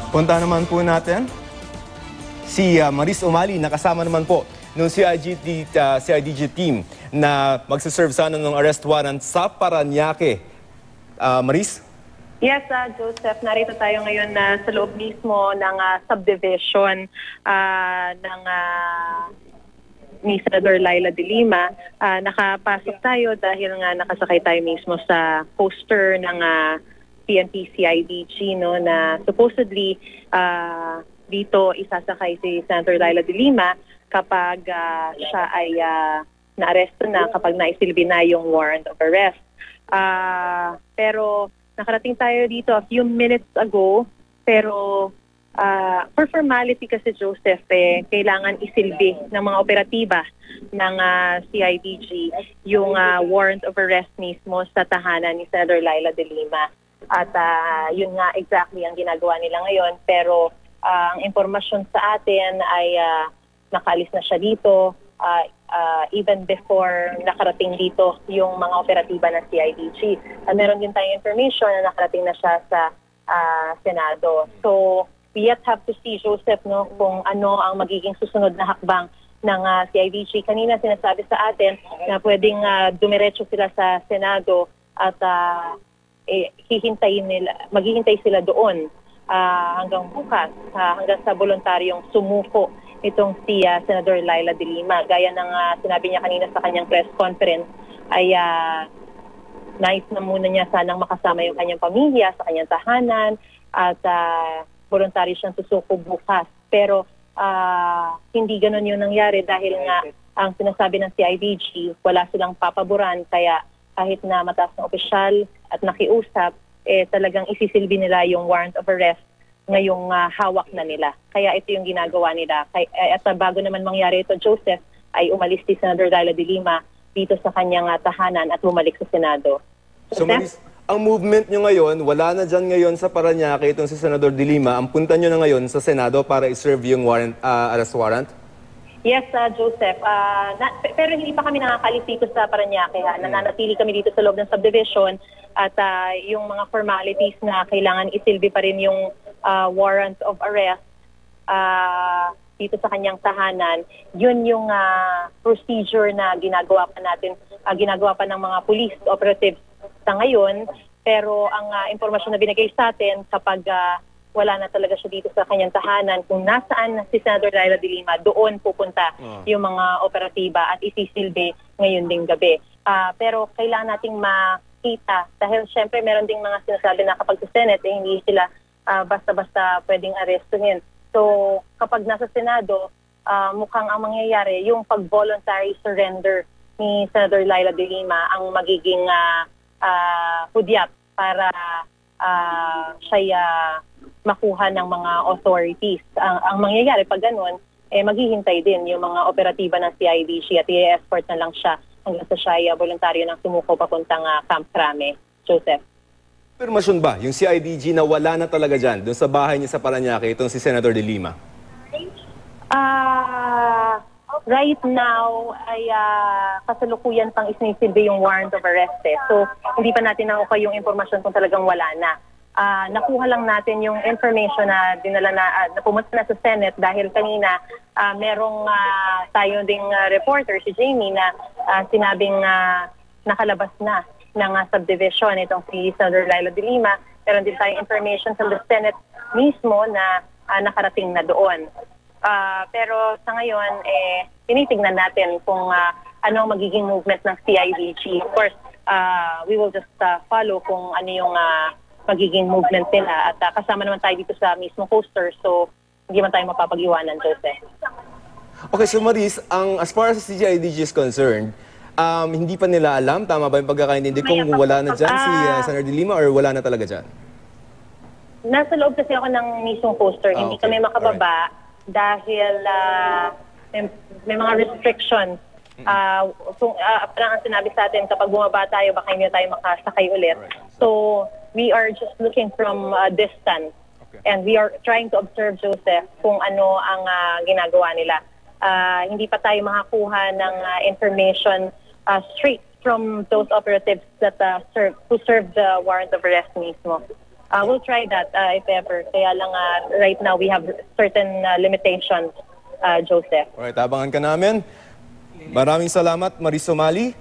Punta naman po natin si Maris Umali, nakasama naman po ng CIDG team na magsaserve sana ng arrest warrant sa Parañaque. Maris? Yes, Joseph, narito tayo ngayon sa loob mismo ng subdivision ng ni Senador Laila de Lima. Nakapasok tayo dahil nga nakasakay tayo mismo sa poster ng PNP CIDG, no, na supposedly dito isasakay si Senator Laila de Lima kapag siya ay naaresto na, kapag naisilbi na yung warrant of arrest. Pero nakarating tayo dito a few minutes ago, pero for formality kasi, Joseph, kailangan isilbi ng mga operatiba ng CIDG yung warrant of arrest mismo sa tahanan ni Senator Laila de Lima. At yun nga exactly ang ginagawa nila ngayon. Pero ang impormasyon sa atin ay nakaalis na siya dito even before nakarating dito yung mga operatiba ng CIDG. Meron din tayong information na nakarating na siya sa Senado. So we yet have to see, Joseph, no, kung ano ang magiging susunod na hakbang ng CIDG. Kanina sinasabi sa atin na pwedeng dumiretso sila sa Senado at maghihintay sila doon hanggang bukas, hanggang sa voluntaryong sumuko itong si Senador Laila de Lima. Gaya ng sinabi niya kanina sa kanyang press conference, ay nais na muna niya sanang makasama yung kanyang pamilya sa kanyang tahanan at voluntaryo siyang susuko bukas. Pero hindi ganun yung nangyari dahil nga ang sinasabi ng CIDG, wala silang papaboran, kaya kahit na mataas na opisyal at nakiusap, talagang isisilbi nila yung warrant of arrest ngayong hawak na nila. Kaya ito yung ginagawa nila. At bago naman mangyari ito, Joseph, ay umalis si Senator Laila de Lima dito sa kanyang tahanan at bumalik sa Senado. So Maris, ang movement nyo ngayon, wala na dyan ngayon sa Parañaque itong si Senador de Lima. Ang punta nyo na ngayon sa Senado para i-serve yung arrest warrant? Yes, Joseph. Pero hindi pa kami nakakalis dito sa Parañaque. Nananatili kami dito sa loob ng subdivision at yung mga formalities na kailangan isilbi pa rin yung warrant of arrest dito sa kanyang tahanan. Yun yung procedure na ginagawa pa ng mga police operatives sa ngayon. Pero ang impormasyon na binigay sa atin, kapag wala na talaga siya dito sa kanyang tahanan, kung nasaan si Senator Laila de Lima, doon pupunta yung mga operatiba at isisilbi ngayon ding gabi. Pero kailangan nating makita, dahil syempre meron ding mga sinasabi na kapag sa Senate, hindi sila basta-basta pwedeng arestuhin. So kapag nasa Senado, mukhang ang mangyayari, yung pag-voluntary surrender ni Senator Laila de Lima ang magiging hudyat para siya makuha ng mga authorities. Ang mangyayari pag ganun, maghihintay din yung mga operatiba ng CIDG at i-escort na lang siya hanggang sa siya voluntaryo ng sumuko papuntang Camp Crame. Joseph. Permasyon ba yung CIDG na wala na talaga dyan, dun sa bahay niya sa Parañaque, itong si Senator de Lima? Right now, ay kasalukuyan pang isinisilbi yung warrant of arrest. So, hindi pa natin nakuha yung informasyon kung talagang wala na. Nakuha lang natin yung information na dinala na pumunta na sa Senate dahil kanina merong tayo ding reporter, si Jamie, na sinabing nakalabas na ng subdivision itong si Senator Laila de Lima. Meron din tayong information sa Senate mismo na nakarating na doon. Pero sa ngayon, tinitingnan natin kung ano ang magiging movement ng CIDG. Of course, we will just follow kung ano yung magiging movement nila. At kasama naman tayo dito sa mismo poster, so hindi man tayo mapapag-iwanan, Joseph. Okay, so Maris, as far as the CIDG is concerned, hindi pa nila alam, tama ba yung pagkakaintindi kung wala na dyan si Senator de Lima or wala na talaga dyan? Nasa loob kasi ako ng mismong poster. Hindi kami makababa dahil may mga restrictions. Parang ang sinabi sa atin, kapag bumaba tayo, baka hindi tayo makasakay ulit. So, we are just looking from a distance. And we are trying to observe, Joseph, kung ano ang ginagawa nila. Hindi pa tayo makakuha ng information straight from those operatives that serve the warrant of arrest mismo. we'll try that if ever. Kaya lang right now we have certain limitations, Joseph. Alright, abangan ka namin. Maraming salamat, Maris Umali.